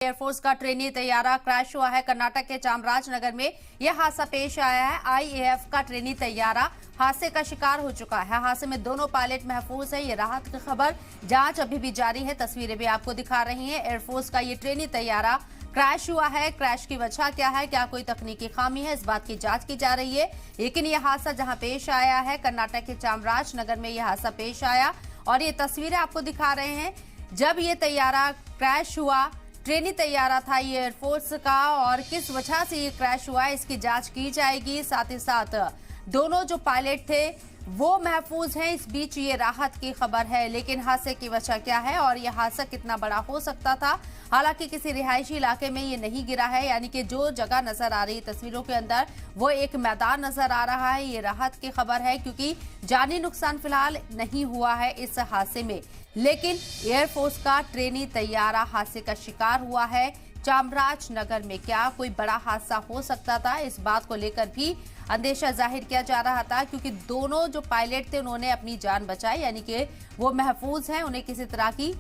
Air force का trainee तैयारा crash हुआ है। कर्नाटक के चामराजनगर में यह हादसा पेश आया है। आईएएफ का ट्रेनी तैयारा हादसे का शिकार हो चुका है। हादसे में दोनों पायलट महफूज हैं। ये राहत की खबर, जांच अभी भी जारी है। तस्वीरें भी आपको दिखा रही हैं। एयरफोर्स का ये ट्रेनी तैयारा क्रैश हुआ है। क्रैश की वजह क्या है, क्या कोई तकनीकी खामी है, इस बात की जांच की जा रही है। लेकिन यह हादसा जहां पेश आया है, कर्नाटक के चामराजनगर में यह हादसा पेश आया और ये तस्वीरें आपको दिखा रहे हैं। जब ये तैयारा क्रैश हुआ, ट्रेनी तैयारा था ये एयरफोर्स का, और किस वजह से ये क्रैश हुआ है इसकी जांच की जाएगी। साथ ही साथ दोनों जो पायलट थे वो महफूज हैं। इस बीच ये राहत की खबर है, लेकिन हादसे की वजह क्या है और यह हादसा कितना बड़ा हो सकता था। हालांकि किसी रिहायशी इलाके में ये नहीं गिरा है, यानी कि जो जगह नजर आ रही है तस्वीरों के अंदर वो एक मैदान नजर आ रहा है। ये राहत की खबर है क्योंकि जानी नुकसान फिलहाल नहीं हुआ है इस हादसे में, लेकिन एयरफोर्स का ट्रेनी तैयारा हादसे का शिकार हुआ है। चामराजनगर में क्या कोई बड़ा हादसा हो सकता था, इस बात को लेकर भी अंदेशा जाहिर किया जा रहा था, क्योंकि दोनों जो पायलट थे उन्होंने अपनी जान बचाई, यानी कि वो महफूज हैं, उन्हें किसी तरह की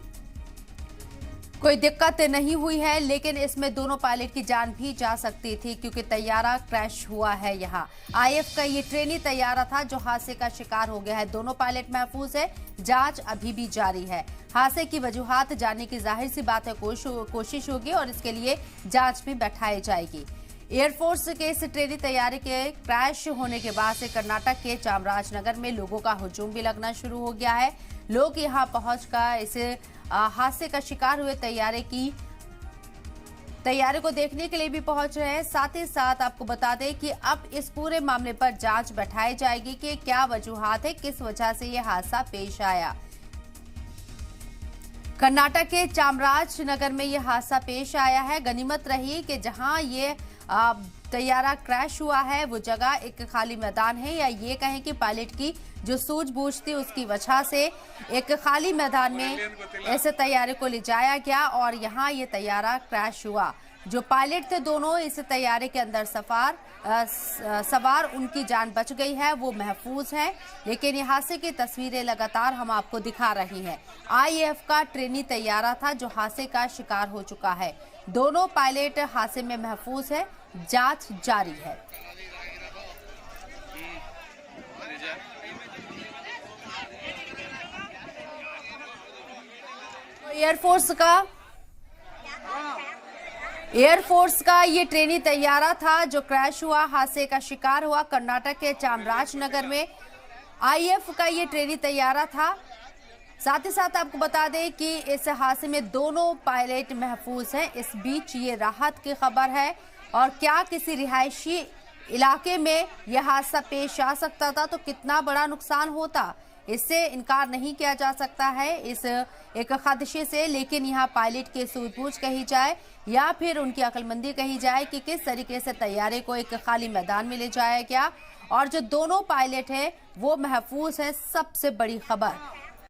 कोई दिक्कत नहीं हुई है। लेकिन इसमें दोनों पायलट की जान भी जा सकती थी क्योंकि तैयारा क्रैश हुआ है। यहाँ आईएएफ का ये ट्रेनी तैयारा था जो हादसे का शिकार हो गया है। दोनों पायलट महफूज है, जांच अभी भी जारी है। हादसे की वजूहात जानने की जाहिर सी बात है कोशिश होगी और इसके लिए जांच भी बैठाई जाएगी। एयरफोर्स के इस ट्रेनी तैयारे के क्रैश होने के बाद से कर्नाटक के चामराजनगर में लोगों का हुजूम भी लगना शुरू हो गया है। लोग यहां पहुंचकर इस हादसे का शिकार हुए तैयारे को देखने के लिए भी पहुंच रहे हैं। साथ ही साथ आपको बता दें कि अब इस पूरे मामले पर जांच बैठाई जाएगी कि क्या वजूहात है, किस वजह से यह हादसा पेश आया। कर्नाटक के चामराजनगर में यह हादसा पेश आया है। गनीमत रही कि जहां ये तैयारा क्रैश हुआ है वो जगह एक खाली मैदान है, या ये कहें कि पायलट की जो सूझबूझ थी उसकी वजह से एक खाली मैदान में ऐसे तैयारे को ले जाया गया और यहाँ ये तैयारा क्रैश हुआ। जो पायलट थे दोनों इस तैयारे के अंदर सवार उनकी जान बच गई है, वो महफूज हैं। लेकिन ये हादसे की तस्वीरें लगातार हम आपको दिखा रही हैं। आईएएफ का ट्रेनी तैयारा था जो हादसे का शिकार हो चुका है। दोनों पायलट हादसे में महफूज है, जांच जारी है। एयरफोर्स का ये ट्रेनी तैयारा था जो क्रैश हुआ, हादसे का शिकार हुआ कर्नाटक के चामराजनगर में। आईएएफ का ये ट्रेनी तैयारा था। साथ ही साथ आपको बता दें कि इस हादसे में दोनों पायलट महफूज हैं। इस बीच ये राहत की खबर है, और क्या किसी रिहायशी इलाके में यह हादसा पेश आ सकता था तो कितना बड़ा नुकसान होता, इससे इनकार नहीं किया जा सकता है इस एक खदशे से। लेकिन यहाँ पायलट की सूझबूझ कही जाए या फिर उनकी अक्लमंदी कही जाए कि किस तरीके से तैयारे को एक खाली मैदान में ले जाया गया और जो दोनों पायलट हैं वो महफूज हैं, सबसे बड़ी खबर।